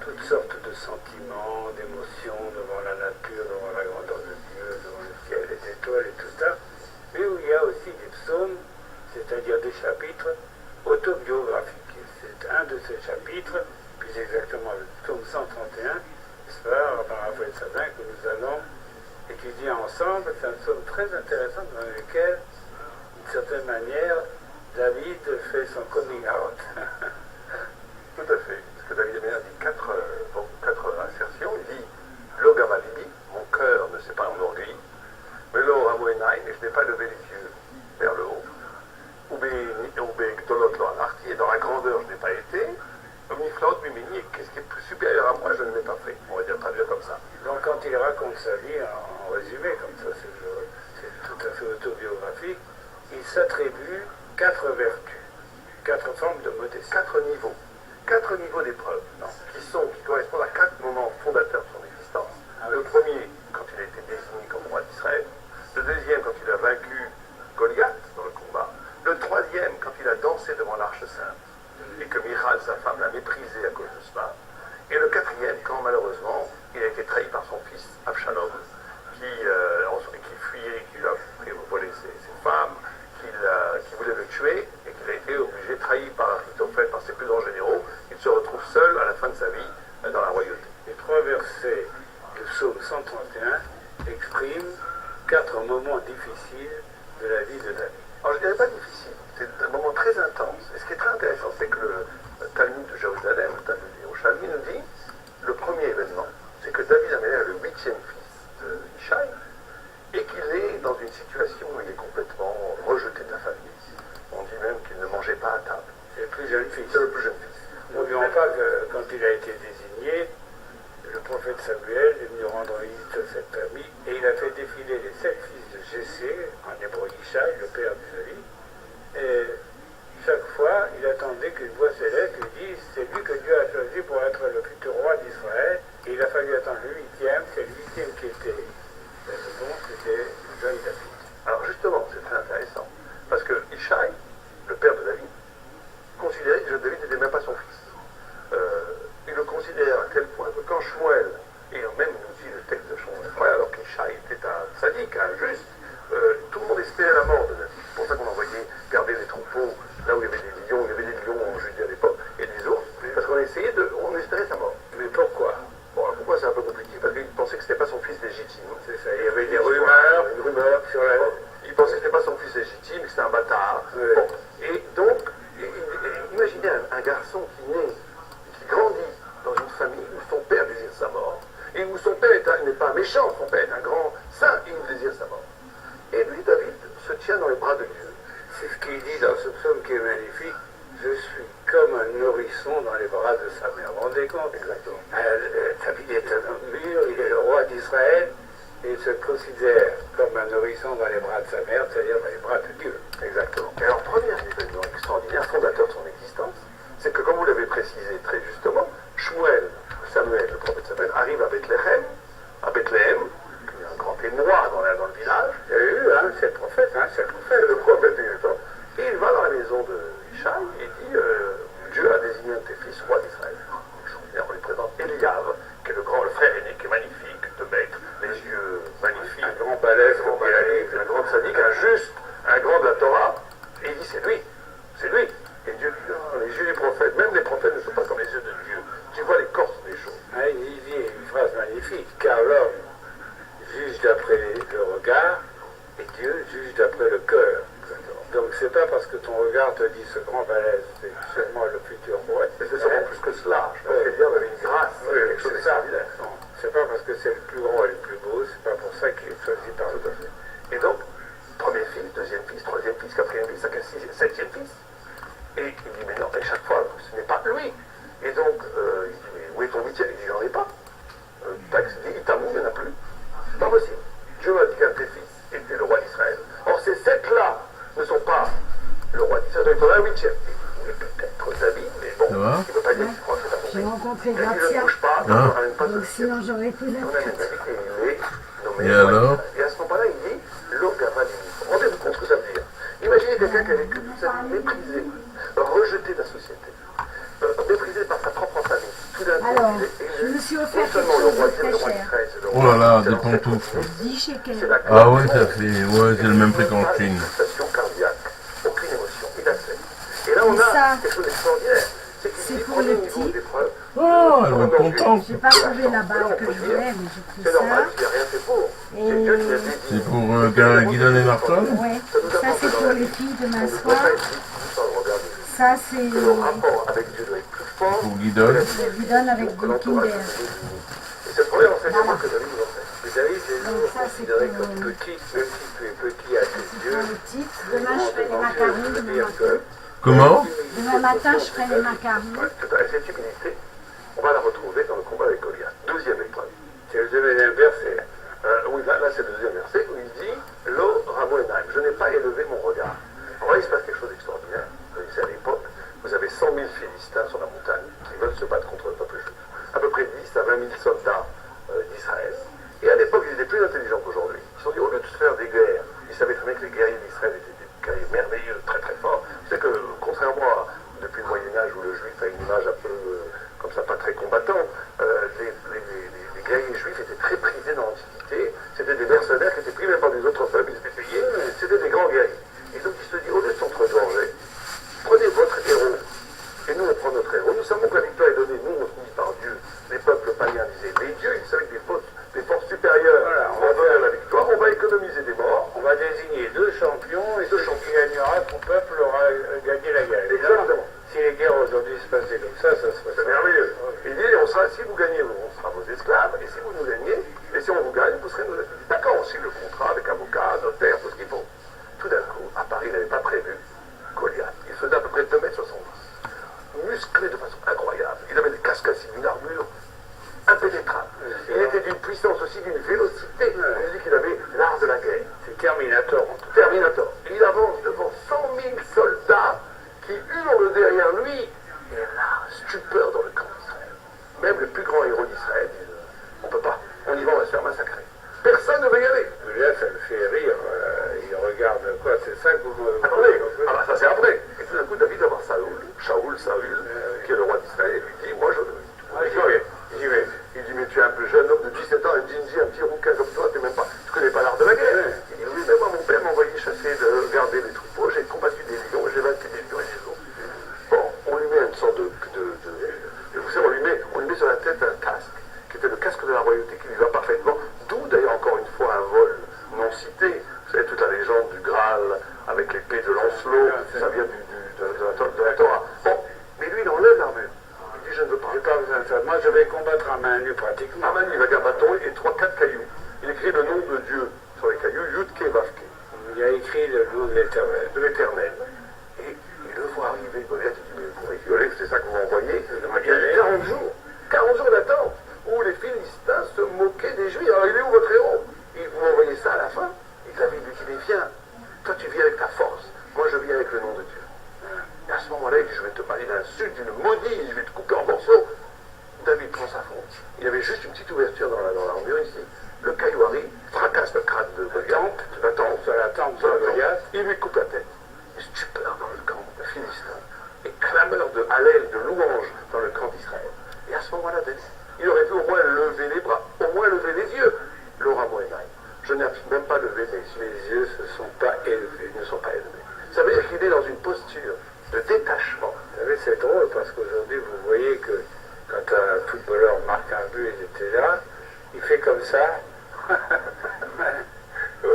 toutes sortes de sentiments, d'émotions devant la nature, devant la grandeur de Dieu, devant le ciel, les étoiles et tout ça, mais où il y a aussi des psaumes, c'est-à-dire des chapitres autobiographiques. Et c'est un de ces chapitres, plus exactement le psaume 131, ce soir, par Raphaël Sadin, que nous allons étudier ensemble. C'est un psaume très intéressant dans lequel, d'une certaine manière, David fait son coming out. Tout à fait. Parce que David Améler dit quatre assertions. Il dit Lo Gamalibi, mon cœur ne s'est pas enorgueilli, mais Lo Ramoenaï, mais je n'ai pas levé les yeux vers le haut. Oubé Gdolot Lo Anarti, et dans la grandeur je n'ai pas été. Omniflaot Mimini, et qu'est-ce qui est plus supérieur à moi, je ne l'ai pas fait. On va dire traduire comme ça. Donc quand il raconte sa vie en résumé, comme ça, c'est tout à fait autobiographique, il s'attribue 4 vertus, 4 formes de modestie. 4 niveaux d'épreuves, qui correspondent à 4 moments fondateurs de son existence. Le premier, quand il a été désigné comme roi d'Israël. Le deuxième, quand il a vaincu Goliath dans le combat. Le troisième, quand il a dansé devant l'Arche Sainte, et que Michal, sa femme, l'a méprisé à cause de cela. Et le quatrième, quand malheureusement, il a été trahi par son fils, Absalom, qui fuyait, qui lui a volé ses femmes, qui voulait le tuer, et qu'il a été obligé, trahi par Achitophel, par ses plus grands généraux. Il se retrouve seul à la fin de sa vie dans la royauté. Les 3 versets du psaume 131 expriment 4 moments difficiles de la vie de David. Alors je ne dirais pas difficile, c'est un moment très intense. Et ce qui est très intéressant, c'est que le Talmud de Jérusalem, le Talmud de Yerushalmi, nous dit le premier événement, c'est que David Améler est le 8e fils de Ishaï, et qu'il est dans une situation où il est complètement rejeté de la famille. On dit même qu'il ne mangeait pas à table. C'est le plus jeune fils. C'est le plus jeune fils. N'oublions pas que quand il a été désigné, le prophète Samuel est venu rendre visite à cette famille et il a fait défiler les 7 fils de Jessé, en hébreu Ishaï, le père d'Isaïe. Et chaque fois, il attendait qu'une voix céleste lui dise c'est lui que Dieu a choisi pour être le futur roi d'Israël. Et il a fallu attendre le 8e, c'est le 8e qui était donc c'était le jeune David. Alors justement, c'est très intéressant, parce que Ishaï, le père de David, considérait que David n'était même pas son fils. Il le considérait à tel point que quand Shmuel, et même nous dit le texte de Shmuel, alors qu'Ishaï était un sadique, un juste, tout le monde espérait la mort de David. C'est pour ça qu'on envoyait garder les troupeaux là où il y avait des lions en Judée à l'époque, et des ours, parce qu'on espérait sa mort. Mais pourquoi? Bon, alors pourquoi c'est un peu compliqué? Parce qu'il pensait que ce n'était pas son fils légitime. C'est ça, il y avait des rumeurs, sur la... Il pensait que ce n'était pas son fils légitime, que c'était un bâtard. Oui. Bon. Et donc, imaginez un garçon qui naît, qui grandit dans une famille où son père désire sa mort, et où son père n'est pas méchant, son père est un grand saint, et il désire sa mort. Et lui, David, se tient dans les bras de Dieu. C'est ce qu'il dit dans ce psaume qui est magnifique. Je suis comme un nourrisson dans les bras de sa mère. Vous vous rendez compte? Exactement. David est un homme mûr, il est le roi d'Israël, et il se considère comme un nourrisson dans les bras de sa mère, c'est-à-dire dans les bras de Dieu. Exactement. Et alors, premier événement extraordinaire, fondateur de son existence, c'est que, comme vous l'avez précisé très justement, Samuel, le prophète Samuel, arrive à Bethléem, il y a un grand témoin dans le village. Il y a eu, c'est le prophète, Le prophète, exactement. Et il va dans la maison de Ishaï et dit Dieu a désigné un de tes fils roi d'Israël. Et on lui présente Eliav, qui est le frère aîné, qui est magnifique, de maître, les yeux magnifiques, un grand balèze, un grand sadique, un juste, un grand de la Torah. Et il dit c'est lui. Et Dieu dit les yeux du prophète, même les prophètes ne sont pas comme les yeux de Dieu. Tu vois l'écorce des choses. Il dit une phrase magnifique, car l'homme juge d'après le regard et Dieu juge d'après le cœur. Donc c'est pas parce que ton regard te dit ce grand balèze, c'est seulement le futur roi. Mais c'est sûrement plus que cela. Je pense que Dieu avait une grâce. Oui, c'est ça. C'est pas parce que c'est le plus grand et le plus beau, c'est pas pour ça qu'il est choisi par tout à fait. Et donc, premier fils, deuxième fils, troisième fils, quatrième fils, cinquième, sixième, septième fils. Et il dit, mais non, à chaque fois, ce n'est pas lui. Et donc, il dit, mais où est ton huitième? Il dit, j'en ai pas. Texte dit, Itamou, il n'y en a plus. C'est pas possible. Dieu a dit qu'un de tes fils était le roi d'Israël. Or, ces 7-là ne sont pas le roi d'Israël, donc il y en a un huitième. Il est peut-être David, mais bon, il ne veut pas dire qu'il croit que c'est la J'ai rencontré David ne Gratia, bouge pas, il ne ramène pas donc sinon j'aurais été là. on a une David et il est nommé Et roi alors d'Israël. Et à ce moment-là, il dit, l'Ogavadini. Rendez-vous compte ce que ça veut dire. Imaginez quelqu'un qui a vécu toute sa vie méprisé, rejeté de la société, méprisé par sa propre famille. Tout d'un coup, quand je me suis offert non seulement le roi d'Israël, c'est le Oh roi, là là, c'est des l'ancêtre pantoufles. aussi. 10 shekels. C'est la Ah ouais, ça fait, ouais, c'est le même prix qu'en pas Chine. une pulsation cardiaque, aucune émotion, il accepte. Et là, on Mais a ça, quelque chose d'extraordinaire. C'est qu'il c'est dit, pour premier le niveau petit. d'épreuve. Oh, elle va être contente. J'ai pas trouvé la balle que je voulais, mais j'ai C'est pris normal, ça. il n'y a rien fait pour. C'est Et Dieu qui a dédié. C'est pour Guidon et Martin. ouais, ça c'est pour les filles demain On ne peut soir. pas être dit, sans le regarder. Ça c'est Que le rapport avec Dieu doit être plus fort. Pour Guidon. je lui donne avec Que du l'entourage Kinder. Et c'est le premier enseignement que David nous enseigne. Mais David, j'ai Donc toujours ça, c'est considéré pour- comme petit, même si tu es petit à tes Pour yeux. les petites. Demain je ferai les macarons demain matin. Comment? Demain matin je ferai les macarons. Ouais, tout à fait. Cette humilité, on va la retrouver dans le combat avec Goliath. Deuxième épreuve. C'est le deuxième verset. Oui, là c'est le deuxième verset où il dit Lo Ramo Enaim, je n'ai pas élevé mon regard. Alors là, il se passe quelque chose d'extraordinaire. Vous savez, à l'époque, vous avez 100 000 Philistins sur la montagne qui veulent se battre contre le peuple juif. À peu près 10 à 20 000 soldats d'Israël. Et à l'époque, ils étaient plus intelligents qu'aujourd'hui. Ils se sont dit, au lieu de se faire des guerres, ils savaient très bien que les guerriers d'Israël étaient des guerriers merveilleux, très très forts. C'est que, contrairement à depuis le Moyen-Âge où le juif a une image un peu comme ça, pas très combattant, les guerriers juifs étaient très prisés dans l'Antiquité. C'était des mercenaires qui étaient pris même par des autres peuples, ils étaient payés. C'était des grands guerriers. Et donc il se dit, au lieu de s'entregorger, prenez votre héros. Et nous, on prend notre héros. Nous savons que la victoire est donnée, nous, on se dit par Dieu. Les peuples païens disaient, les dieux, ils savaient que des forces supérieures Voilà, on vont va donner la victoire, on va économiser des morts. On va désigner deux champions et celui qui gagnera, son peuple aura gagné la guerre. Exactement. Si les guerres aujourd'hui se passaient comme ça se C'est passerait. merveilleux. Il dit, si vous gagnez, on sera vos esclaves, et si vous nous gagnez, et si on vous gagne, vous serez nos esclaves. D'accord, on signe le contrat avec avocat, notaire, tout ce qu'il faut. Tout d'un coup, à Paris, il n'avait pas prévu Goliath. Il faisait à peu près 2,70 m, musclé de façon incroyable. Il avait des casques assis, une armure impénétrable. Il était d'une puissance aussi, d'une vélocité. On dit qu'il avait l'art de la guerre. C'est Terminator. Terminator. Il avance devant 100 000 soldats qui hurlent derrière lui. Et là, stupeur dans le camp d'Israël. Même le plus grand héros d'Israël disent, on peut pas, on y va, on va se faire massacrer. Personne ne veut y aller. Là, ça me fait rire. Il regarde quoi, c'est ça que vous... Attendez, ça c'est après. Et tout d'un coup, David va voir Saül, qui est le roi d'Israël, et lui dit, moi je veux. J'y vais. Il dit, mais tu es un peu jeune homme de 17 ans, un djinji, un petit rouquin comme toi, tu connais pas l'art de la guerre. Il dit, oui, mais moi, mon père m'a envoyé chasser, de garder les troupeaux, j'ai combattu des lions, j'ai vaincu des lions et des loups. Bon, on lui met une sorte vous savez, on lui met sur la tête un casque, qui était le casque de la royauté, qui lui va parfaitement, d'où d'ailleurs encore une fois un vol non cité. Vous savez, toute la légende du Graal, avec l'épée de Lancelot, ça vient de la Torah. Bon, mais lui, il enlève l'armure. Il dit, je ne veux pas. J'ai pas besoin de ça. Moi, je vais combattre à main nue pratiquement. Aman, il va avec un bâton et 3-4 cailloux. Il écrit le nom de Dieu sur les cailloux, Yudke Vavke, Il a écrit le nom de l'Éternel. de l'Éternel. Et il le voit arriver, Goliath, il dit, mais vous rigolez, c'est ça que vous m'envoyez. Il y a 40 jours d'attente, où les Philistins se moquaient des Juifs. Alors il est où votre héros? Et vous m'envoyez ça à la fin. Et David lui dit, mais viens, toi tu viens avec ta force, moi je viens avec le nom de Dieu. Et à ce moment-là, il dit, je vais te parler d'insulte, d'une maudit, je vais te couper en morceaux. David prend sa fonce. Il avait juste une petite ouverture dans l'armure ici. Le caillou arrive, fracasse le crâne de Goliath, la tente, de Goliath, il lui coupe la tête. Et stupeur dans le camp de Philistin. Et clameur de hallel, de louange dans le camp d'Israël. Et à ce moment-là, David, il aurait pu au moins lever les bras, au moins lever les yeux. Laura Moenaï, je n'ai même pas levé les yeux. Les yeux ne sont pas élevés. Ils ne sont pas élevés. Ça veut dire qu'il est dans une posture de détachement. Vous savez, c'est drôle parce qu'aujourd'hui, vous voyez que quand un footballeur marque un but, il était là, il fait comme ça.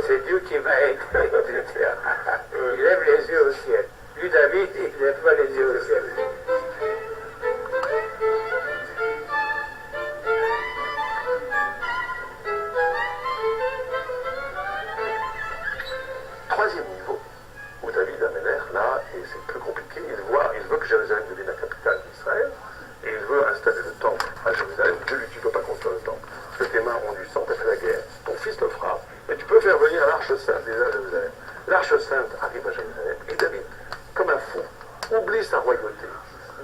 C'est Dieu qui m'a aidé. Il lève les yeux au ciel. Lui, David, il ne lève pas les yeux au ciel. Troisième niveau, où David Améler, là, et c'est plus compliqué, il veut que Jérusalem devienne la capitale d'Israël, et il veut installer le temple à Jérusalem. Dieu lui dit, tu ne peux pas construire le temple, parce que tes mains ont du sang, tu as fait la guerre, ton fils le fera, et tu peux faire venir l'Arche Sainte déjà à Jérusalem. L'Arche Sainte arrive à Jérusalem, et David, comme un fou, oublie sa royauté,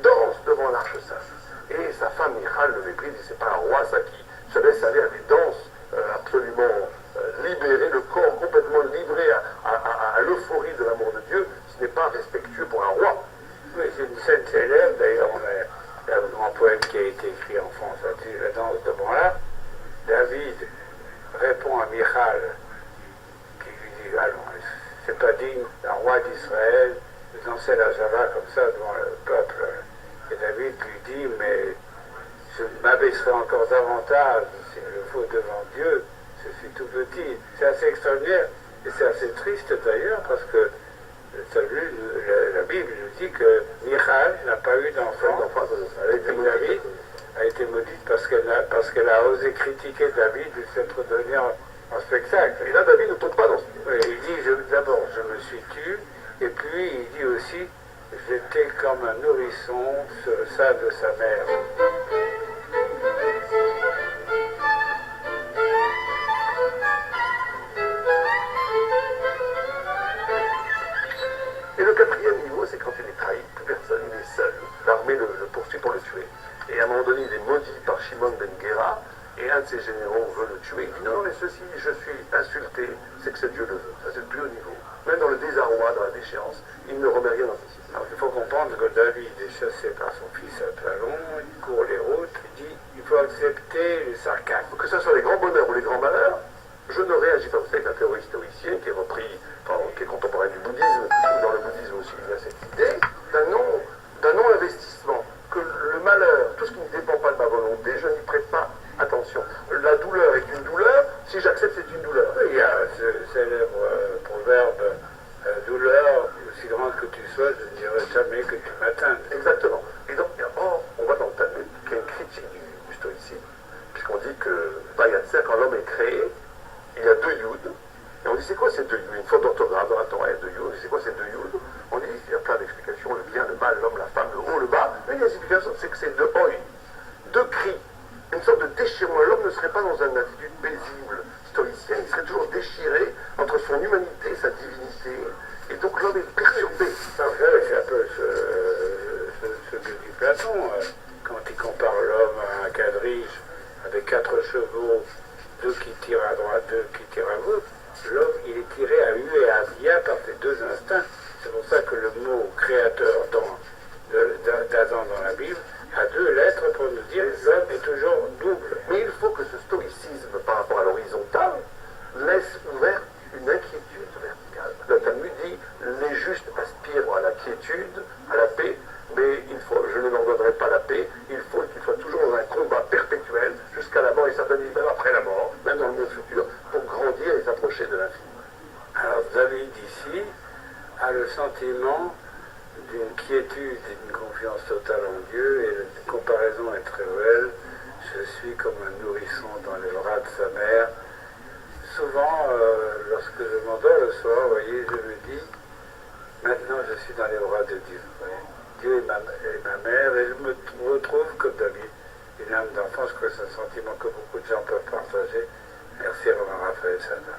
danse devant l'Arche Sainte, et sa femme Michal le méprise, dit, c'est pas un roi ça qui se laisse aller à des danses absolument libéré, le corps complètement livré à l'euphorie de l'amour de Dieu, ce n'est pas respectueux pour un roi. Oui, c'est une scène célèbre, d'ailleurs, il y a un grand poème qui a été écrit en France Israël, lançait la java comme ça devant le peuple. Et David lui dit, mais je m'abaisserai encore davantage, s'il le faut, devant Dieu, je suis tout petit. C'est assez extraordinaire, et c'est assez triste d'ailleurs, parce que la Bible nous dit que Michal n'a pas eu d'enfant, avec David, a été maudite parce qu'elle a osé critiquer David de s'être donné en spectacle. Et là, David ne tombe pas dans ce... Oui, il dit, d'abord, je me suis tué, et puis il dit aussi, j'étais comme un nourrisson sur le sein de sa mère. Et le quatrième niveau, c'est quand il est trahi, plus personne, il est seul. L'armée le poursuit pour le tuer. Et à un moment donné, il est maudit par Shimon ben Gera, et un de ses généraux veut le tuer. Il dit non, mais ceci, je suis insulté, c'est que c'est Dieu le veut. Ça, c'est le plus haut niveau. Même dans le désarroi, dans la déchéance, il ne remet rien dans ses signes. Alors il faut comprendre que David est chassé par son fils Absalom, il court les routes, il dit, il faut accepter le sarcasme. Que ce soit les grands bonheurs ou les grands malheurs, je ne réagis pas. Vous savez que la théorie stoïcienne, qui est reprise, qui est contemporaine du bouddhisme, ou dans le bouddhisme aussi, il y a cette idée d'un non-investissement, que le malheur, tout ce qui ne dépend pas de ma volonté, je n'y prête pas attention. La douleur est une douleur, si j'accepte, c'est une douleur. Oui, il y a ce célèbre proverbe, douleur, aussi grande que tu sois, je ne dirai jamais que tu m'atteins. Exactement. Et donc, on voit dans le Talmud qu'il y a une critique du stoïcisme, puisqu'on dit que, quand l'homme est créé, il y a deux yuds. Et on dit, c'est quoi ces deux yuds? Une faute d'orthographe dans la Torah, il y a deux yuds. C'est quoi ces deux yuds? On dit, il y a plein d'explications, le bien, le mal, l'homme, la femme, le haut, le bas. Mais il y a une explication, c'est que c'est deux oi, deux cris, une sorte de déchirement. L'homme ne serait pas dans une attitude paisible, stoïcienne, il serait toujours déchiré entre son humanité et sa divinité. Et donc l'homme est perturbé. C'est un peu ce que dit Platon, quand il compare l'homme à un quadrige avec 4 chevaux, 2 qui tirent à droite, 2 qui tirent à gauche. L'homme, il est tiré à U et à Via par ces deux instincts. C'est pour ça que le mot créateur d'Adam dans la Bible a 2 lettres pour nous dire que l'homme est toujours double. Mais il faut que ce stoïcisme par rapport à l'horizontale laisse ouverte une inquiétude verticale. Le Talmud dit les justes aspirent à la quiétude, à la paix, mais je ne leur donnerai pas la paix, il faut qu'ils soient toujours dans un combat perpétuel jusqu'à la mort et certainement même après la mort, même dans le monde futur, pour grandir et s'approcher de l'infini. Alors David ici a le sentiment d'une quiétude et d'une confiance totale en Dieu, et la comparaison est très belle. Je suis comme un nourrisson dans les bras de sa mère. Souvent, lorsque je m'endors le soir, vous voyez, je me dis, maintenant je suis dans les bras de Dieu. Dieu est ma mère, et je me retrouve comme David, une âme d'enfant. Je crois que c'est un sentiment que beaucoup de gens peuvent partager. Merci Romain Raphaël Sada.